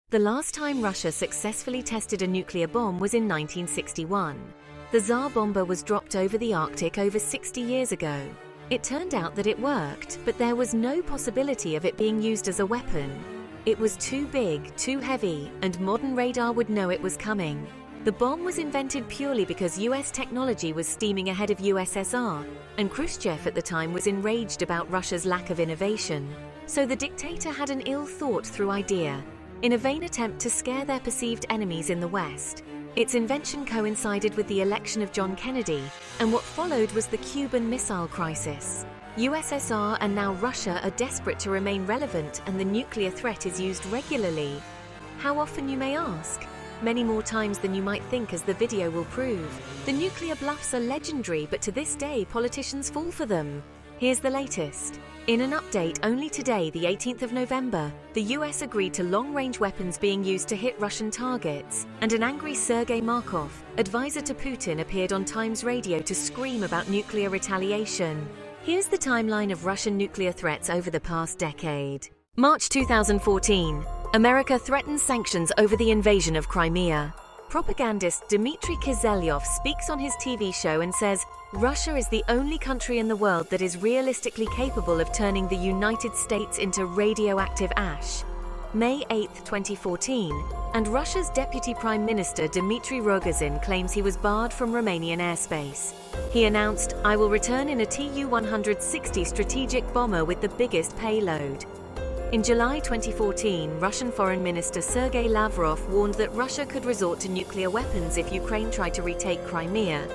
The last time Russia successfully tested a nuclear bomb was in 1961. The Tsar bomber was dropped over the Arctic over 60 years ago. It turned out that it worked, but there was no possibility of it being used as a weapon. It was too big, too heavy, and modern radar would know it was coming. The bomb was invented purely because US technology was steaming ahead of USSR, and Khrushchev at the time was enraged about Russia's lack of innovation. So the dictator had an ill-thought-through idea, in a vain attempt to scare their perceived enemies in the West. Its invention coincided with the election of John Kennedy, and what followed was the Cuban Missile Crisis. USSR and now Russia are desperate to remain relevant, and the nuclear threat is used regularly. How often, you may ask? Many more times than you might think, as the video will prove. The nuclear bluffs are legendary, but to this day politicians fall for them. Here's the latest. In an update only today, the 18th of November, the US agreed to long-range weapons being used to hit Russian targets, and an angry Sergei Markov, advisor to Putin, appeared on Times Radio to scream about nuclear retaliation. Here's the timeline of Russian nuclear threats over the past decade. March 2014. America threatens sanctions over the invasion of Crimea. Propagandist Dmitry Kizelyov speaks on his TV show and says, Russia is the only country in the world that is realistically capable of turning the United States into radioactive ash. May 8, 2014, and Russia's Deputy Prime Minister Dmitry Rogozin claims he was barred from Romanian airspace. He announced, I will return in a Tu-160 strategic bomber with the biggest payload. In July 2014, Russian Foreign Minister Sergei Lavrov warned that Russia could resort to nuclear weapons if Ukraine tried to retake Crimea.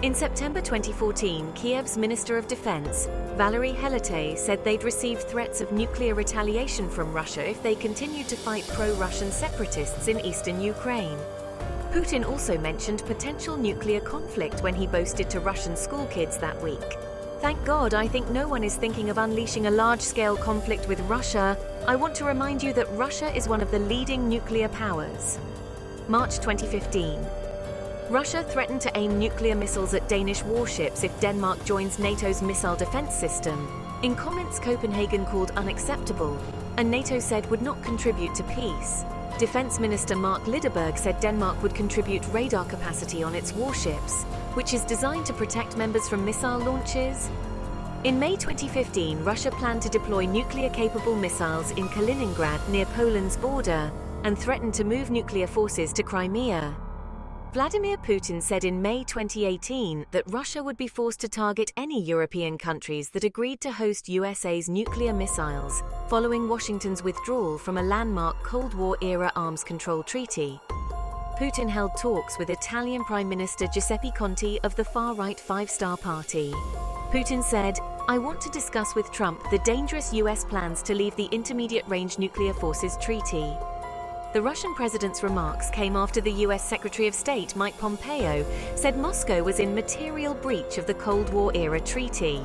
In September 2014, Kiev's Minister of Defense, Valery Helete, said they'd received threats of nuclear retaliation from Russia if they continued to fight pro-Russian separatists in eastern Ukraine. Putin also mentioned potential nuclear conflict when he boasted to Russian schoolkids that week. Thank God, I think no one is thinking of unleashing a large-scale conflict with Russia. I want to remind you that Russia is one of the leading nuclear powers. March 2015. Russia threatened to aim nuclear missiles at Danish warships if Denmark joins NATO's missile defense system. In comments Copenhagen called unacceptable, and NATO said would not contribute to peace. Defense Minister Mark Lideberg said Denmark would contribute radar capacity on its warships, which is designed to protect members from missile launches. In May 2015, Russia planned to deploy nuclear-capable missiles in Kaliningrad near Poland's border and threatened to move nuclear forces to Crimea. Vladimir Putin said in May 2018 that Russia would be forced to target any European countries that agreed to host USA's nuclear missiles, following Washington's withdrawal from a landmark Cold War-era arms control treaty. Putin held talks with Italian Prime Minister Giuseppe Conte of the far-right Five Star Party. Putin said, I want to discuss with Trump the dangerous US plans to leave the Intermediate-Range Nuclear Forces Treaty. The Russian president's remarks came after the US Secretary of State Mike Pompeo said Moscow was in material breach of the Cold War-era treaty.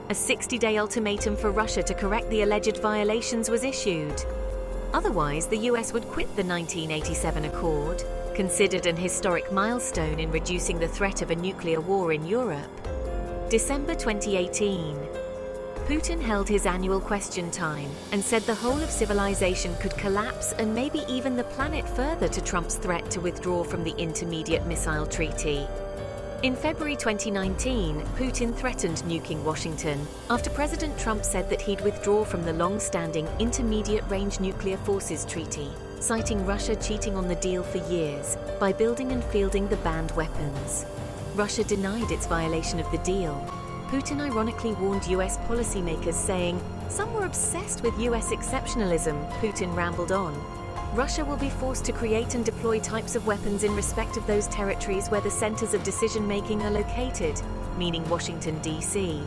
A 60-day ultimatum for Russia to correct the alleged violations was issued. Otherwise, the US would quit the 1987 accord, considered an historic milestone in reducing the threat of a nuclear war in Europe. December 2018. Putin held his annual question time and said the whole of civilization could collapse, and maybe even the planet, further to Trump's threat to withdraw from the Intermediate Missile Treaty. In February 2019, Putin threatened nuking Washington after President Trump said that he'd withdraw from the long-standing Intermediate-Range Nuclear Forces Treaty, citing Russia cheating on the deal for years by building and fielding the banned weapons. Russia denied its violation of the deal. Putin ironically warned US policymakers, saying, some were obsessed with US exceptionalism. Putin rambled on. Russia will be forced to create and deploy types of weapons in respect of those territories where the centers of decision-making are located, meaning Washington, D.C.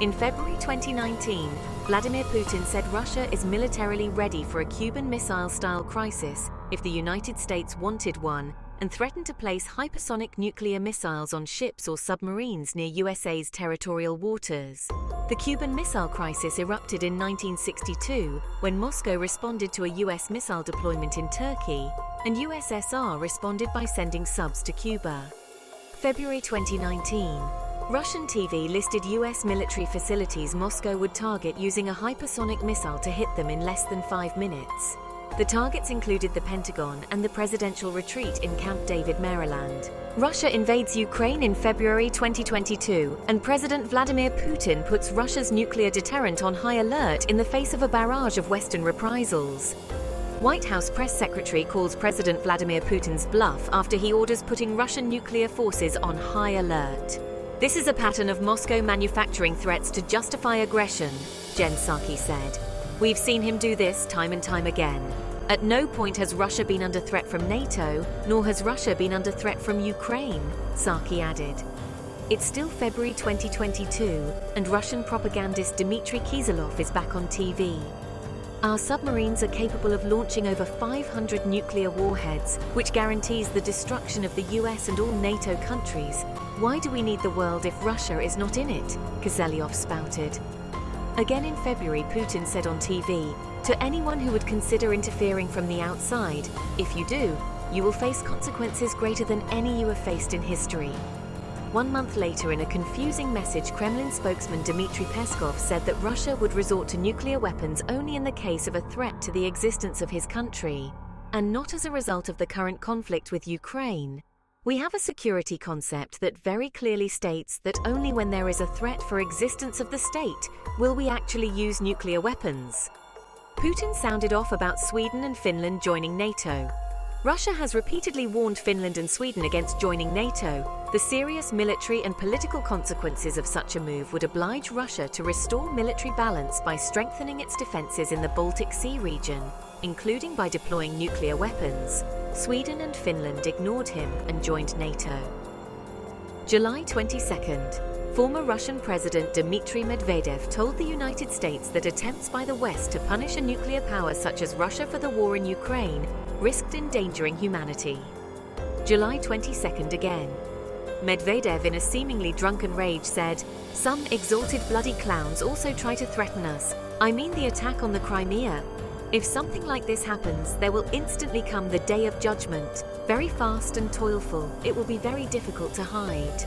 In February 2019, Vladimir Putin said Russia is militarily ready for a Cuban Missile-style crisis if the United States wanted one, and threatened to place hypersonic nuclear missiles on ships or submarines near USA's territorial waters. The Cuban Missile Crisis erupted in 1962 when Moscow responded to a US missile deployment in Turkey, and USSR responded by sending subs to Cuba. February 2019. Russian TV listed US military facilities Moscow would target using a hypersonic missile to hit them in less than 5 minutes. The targets included the Pentagon and the presidential retreat in Camp David, Maryland. Russia invades Ukraine in February 2022, and President Vladimir Putin puts Russia's nuclear deterrent on high alert in the face of a barrage of Western reprisals. White House press secretary calls President Vladimir Putin's bluff after he orders putting Russian nuclear forces on high alert. This is a pattern of Moscow manufacturing threats to justify aggression, Jen Psaki said. We've seen him do this time and time again. At no point has Russia been under threat from NATO, nor has Russia been under threat from Ukraine, Psaki added. It's still February 2022, and Russian propagandist Dmitry Kiselov is back on TV. Our submarines are capable of launching over 500 nuclear warheads, which guarantees the destruction of the US and all NATO countries. Why do we need the world if Russia is not in it? Kiselov spouted. Again in February, Putin said on TV, to anyone who would consider interfering from the outside, if you do, you will face consequences greater than any you have faced in history. 1 month later, in a confusing message, Kremlin spokesman Dmitry Peskov said that Russia would resort to nuclear weapons only in the case of a threat to the existence of his country, and not as a result of the current conflict with Ukraine. We have a security concept that very clearly states that only when there is a threat for existence of the state will we actually use nuclear weapons. Putin sounded off about Sweden and Finland joining NATO. Russia has repeatedly warned Finland and Sweden against joining NATO. The serious military and political consequences of such a move would oblige Russia to restore military balance by strengthening its defenses in the Baltic Sea region, including by deploying nuclear weapons. Sweden and Finland ignored him and joined NATO. July 22nd. Former Russian President Dmitry Medvedev told the United States that attempts by the West to punish a nuclear power such as Russia for the war in Ukraine risked endangering humanity. July 22nd again. Medvedev, in a seemingly drunken rage, said, "Some exalted bloody clowns also try to threaten us. I mean the attack on the Crimea. If something like this happens, there will instantly come the day of judgment. Very fast and toilful. It will be very difficult to hide."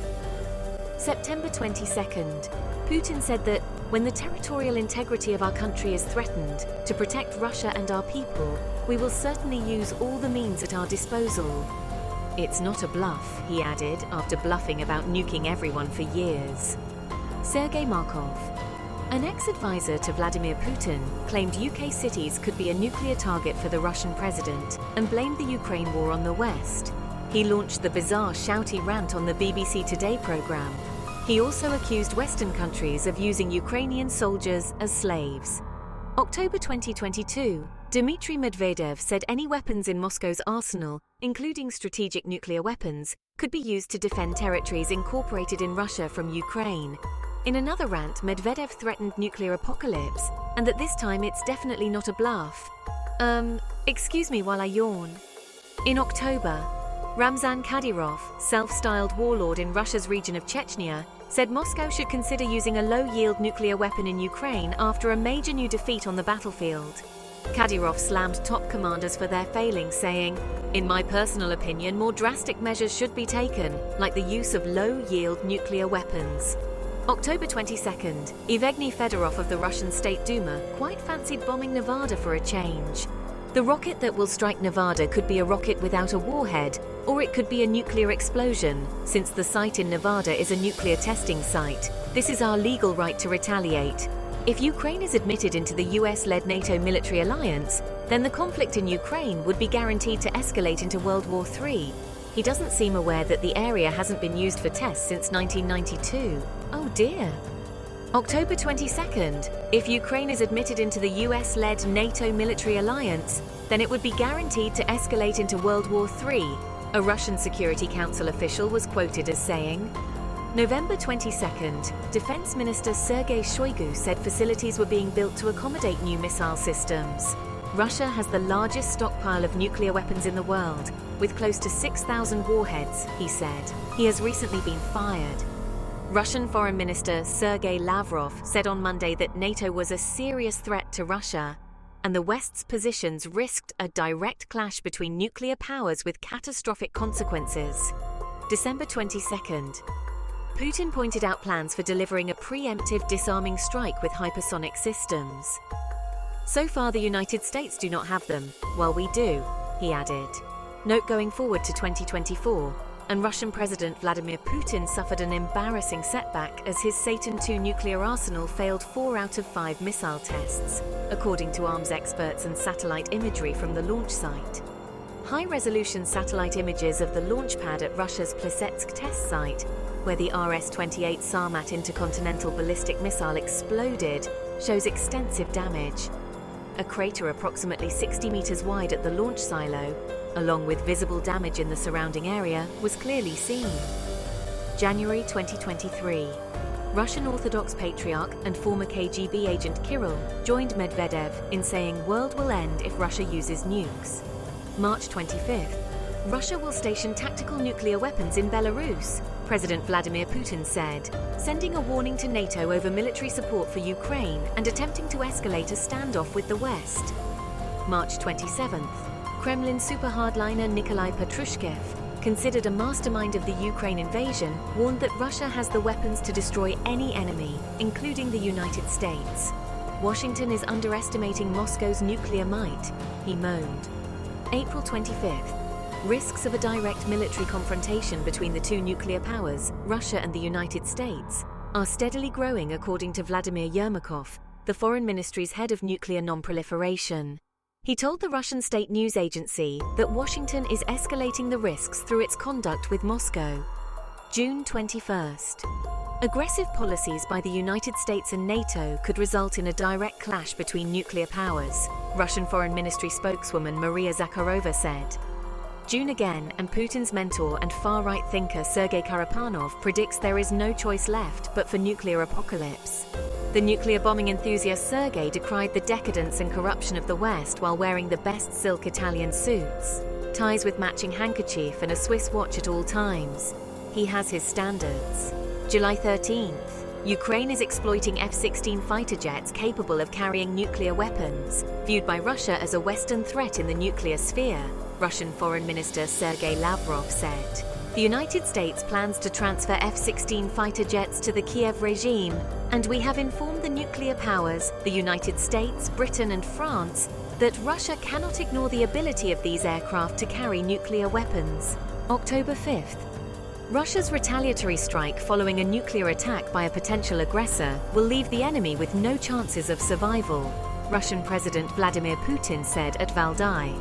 September 22nd. Putin said that when the territorial integrity of our country is threatened, to protect Russia and our people, we will certainly use all the means at our disposal. It's not a bluff, he added, after bluffing about nuking everyone for years. Sergei Markov, an ex-advisor to Vladimir Putin, claimed UK cities could be a nuclear target for the Russian president and blamed the Ukraine war on the West. He launched the bizarre shouty rant on the BBC Today programme. He also accused Western countries of using Ukrainian soldiers as slaves. October 2022, Dmitry Medvedev said any weapons in Moscow's arsenal, including strategic nuclear weapons, could be used to defend territories incorporated in Russia from Ukraine. In another rant, Medvedev threatened nuclear apocalypse, and that this time it's definitely not a bluff. Excuse me while I yawn. In October, Ramzan Kadyrov, self-styled warlord in Russia's region of Chechnya, said Moscow should consider using a low-yield nuclear weapon in Ukraine after a major new defeat on the battlefield. Kadyrov slammed top commanders for their failings, saying, "In my personal opinion, more drastic measures should be taken, like the use of low-yield nuclear weapons." October 22nd, Evgeny Fedorov of the Russian State Duma quite fancied bombing Nevada for a change. The rocket that will strike Nevada could be a rocket without a warhead, or it could be a nuclear explosion. Since the site in Nevada is a nuclear testing site, this is our legal right to retaliate. If Ukraine is admitted into the US-led NATO military alliance, then the conflict in Ukraine would be guaranteed to escalate into World War III. He doesn't seem aware that the area hasn't been used for tests since 1992. Oh dear. October 22nd, if Ukraine is admitted into the US-led NATO military alliance, then it would be guaranteed to escalate into World War III, a Russian Security Council official was quoted as saying. November 22nd, Defense Minister Sergei Shoigu said facilities were being built to accommodate new missile systems. Russia has the largest stockpile of nuclear weapons in the world, with close to 6,000 warheads, he said. He has recently been fired. Russian Foreign Minister Sergei Lavrov said on Monday that NATO was a serious threat to Russia, and the West's positions risked a direct clash between nuclear powers with catastrophic consequences. December 22nd. Putin pointed out plans for delivering a preemptive disarming strike with hypersonic systems. So far, the United States do not have them, while we do, he added. Note going forward to 2024, and Russian President Vladimir Putin suffered an embarrassing setback as his Satan II nuclear arsenal failed 4 out of 5 missile tests, according to arms experts and satellite imagery from the launch site. High-resolution satellite images of the launch pad at Russia's Plesetsk test site, where the RS-28 Sarmat intercontinental ballistic missile exploded, shows extensive damage. A crater approximately 60 meters wide at the launch silo, along with visible damage in the surrounding area, was clearly seen. January 2023. Russian Orthodox Patriarch and former KGB agent Kirill joined Medvedev in saying world will end if Russia uses nukes. March 25th. Russia will station tactical nuclear weapons in Belarus, President Vladimir Putin said, sending a warning to NATO over military support for Ukraine and attempting to escalate a standoff with the West. March 27th. Kremlin super hardliner Nikolai Patrushkev, considered a mastermind of the Ukraine invasion, warned that Russia has the weapons to destroy any enemy, including the United States. Washington is underestimating Moscow's nuclear might, he moaned. April 25th. Risks of a direct military confrontation between the two nuclear powers, Russia and the United States, are steadily growing according to Vladimir Yermakov, the Foreign Ministry's head of nuclear non-proliferation. He told the Russian state news agency that Washington is escalating the risks through its conduct with Moscow. June 21st. Aggressive policies by the United States and NATO could result in a direct clash between nuclear powers, Russian Foreign Ministry spokeswoman Maria Zakharova said. June again, and Putin's mentor and far-right thinker Sergei Karapanov predicts there is no choice left but for nuclear apocalypse. The nuclear bombing enthusiast Sergei decried the decadence and corruption of the West while wearing the best silk Italian suits, ties with matching handkerchief and a Swiss watch at all times. He has his standards. July 13th. Ukraine is exploiting F-16 fighter jets capable of carrying nuclear weapons, viewed by Russia as a Western threat in the nuclear sphere, Russian Foreign Minister Sergei Lavrov said. The United States plans to transfer F-16 fighter jets to the Kiev regime, and we have informed the nuclear powers, the United States, Britain and France, that Russia cannot ignore the ability of these aircraft to carry nuclear weapons. October 5th. Russia's retaliatory strike following a nuclear attack by a potential aggressor will leave the enemy with no chances of survival, Russian President Vladimir Putin said at Valdai.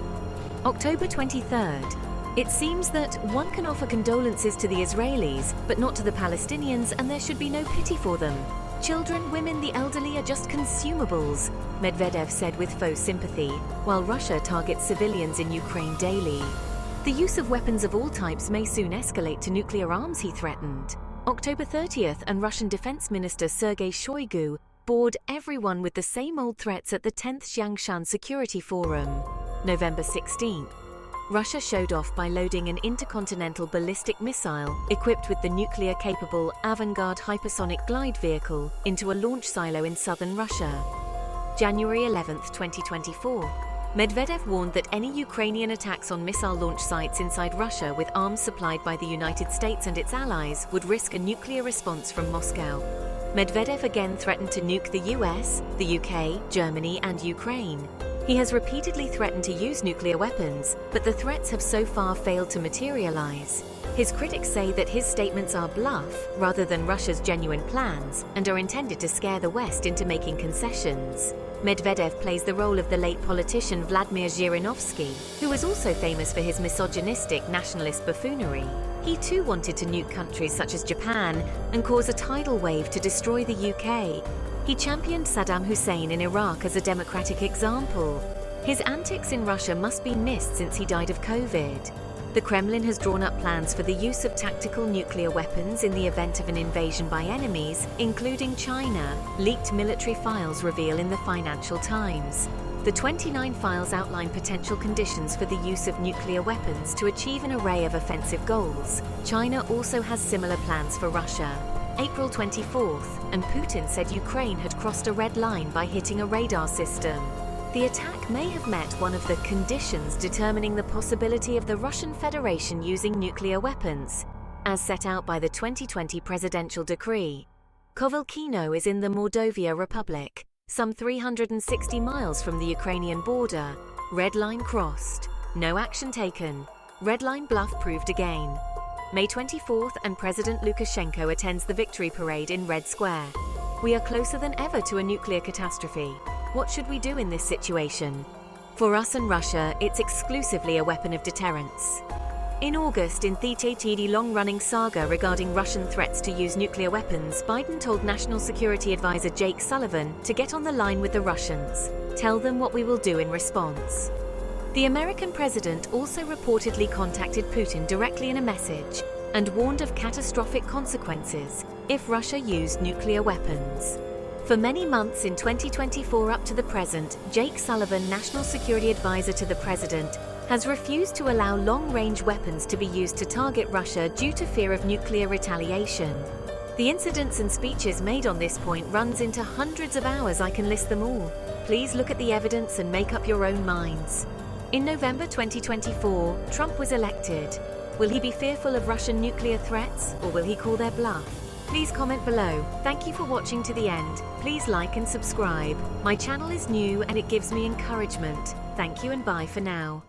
October 23rd. It seems that one can offer condolences to the Israelis, but not to the Palestinians, and there should be no pity for them. Children, women, the elderly are just consumables, Medvedev said with faux sympathy, while Russia targets civilians in Ukraine daily. The use of weapons of all types may soon escalate to nuclear arms, he threatened. October 30th, and Russian Defense Minister Sergei Shoigu bored everyone with the same old threats at the 10th Xiangshan Security Forum. November 16th. Russia showed off by loading an intercontinental ballistic missile equipped with the nuclear-capable Avangard hypersonic glide vehicle into a launch silo in southern Russia. January 11th, 2024. Medvedev warned that any Ukrainian attacks on missile launch sites inside Russia with arms supplied by the United States and its allies would risk a nuclear response from Moscow. Medvedev again threatened to nuke the US, the UK, Germany and Ukraine. He has repeatedly threatened to use nuclear weapons, but the threats have so far failed to materialize. His critics say that his statements are bluff rather than Russia's genuine plans and are intended to scare the West into making concessions. Medvedev plays the role of the late politician Vladimir Zhirinovsky, who was also famous for his misogynistic nationalist buffoonery. He too wanted to nuke countries such as Japan and cause a tidal wave to destroy the UK. He championed Saddam Hussein in Iraq as a democratic example. His antics in Russia must be missed since he died of COVID. The Kremlin has drawn up plans for the use of tactical nuclear weapons in the event of an invasion by enemies, including China, leaked military files reveal in the Financial Times. The 29 files outline potential conditions for the use of nuclear weapons to achieve an array of offensive goals. China also has similar plans for Russia. April 24th, and Putin said Ukraine had crossed a red line by hitting a radar system. The attack may have met one of the conditions determining the possibility of the Russian Federation using nuclear weapons, as set out by the 2020 presidential decree. Kovalkino is in the Mordovia Republic, Some 360 miles from the Ukrainian border, red line crossed. No action taken. Red line bluff proved again. May 24th and President Lukashenko attends the victory parade in Red Square. We are closer than ever to a nuclear catastrophe. What should we do in this situation? For us and Russia, it's exclusively a weapon of deterrence. In August, in the long-running saga regarding Russian threats to use nuclear weapons, Biden told National Security Advisor Jake Sullivan to get on the line with the Russians. Tell them what we will do in response. The American president also reportedly contacted Putin directly in a message and warned of catastrophic consequences if Russia used nuclear weapons. For many months in 2024 up to the present, Jake Sullivan, National Security Advisor to the President, has refused to allow long-range weapons to be used to target Russia due to fear of nuclear retaliation. The incidents and speeches made on this point runs into hundreds of hours. I can list them all. Please look at the evidence and make up your own minds. In November 2024, Trump was elected. Will he be fearful of Russian nuclear threats, or will he call their bluff? Please comment below. Thank you for watching to the end. Please like and subscribe. My channel is new and it gives me encouragement. Thank you and bye for now.